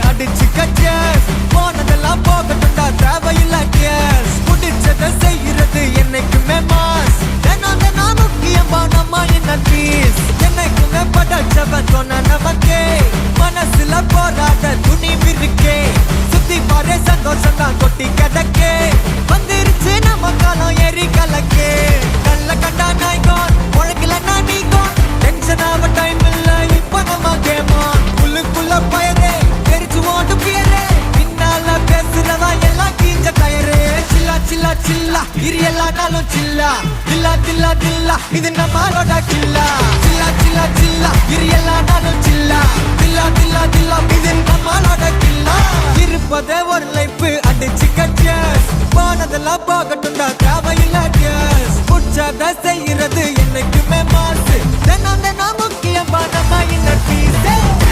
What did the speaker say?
அடிச்சுக்க cheers. போனதெல்லாம் போகட்டும்டா தேவையில்ல கேஸ். முடிச்சதை செய்யறது என்னைக்குமே மாஸ். தினம் தினம் முக்கியமா நம்ம என்ன பீஸ். என்னைக்குமே படைச்சவன் சொன்ன நமக்கே மனசுல போராட துணிவு இருக்கே. சுத்தி பாரு சந்தோஷம் தான் கொட்டி கிடக்கே. வந்துருச்சு நம்ம காலம் ஏறி கலக்கே. நல்ல கண்டா நாய்கோன் உழைக்கலன்னா நீங்கோன். டென்ஷன் ஆக டைம் இல்ல இப்ப நம்ம கேமான். உள்ளுக்குள்ள பயரே தெரிச்சு ஓட்டு பியரே. பின்னால பேசுறவா எல்லாம் கீஞ்ச டயரே. சில்லா சில்லா சில்லா இரு எல்லா நாளும் சில்லா. தில்லா தில்லா தில்லா இது நம்மளோட கில்லா. சில்லா சில்லா சில்லா இரு எல்லா நாளும் சில்லா. தில்லா தில்லா தில்லா இது நம்மளோட கில்லா. இருப்பதே ஒரு லைஃப் அடிச்சுக்க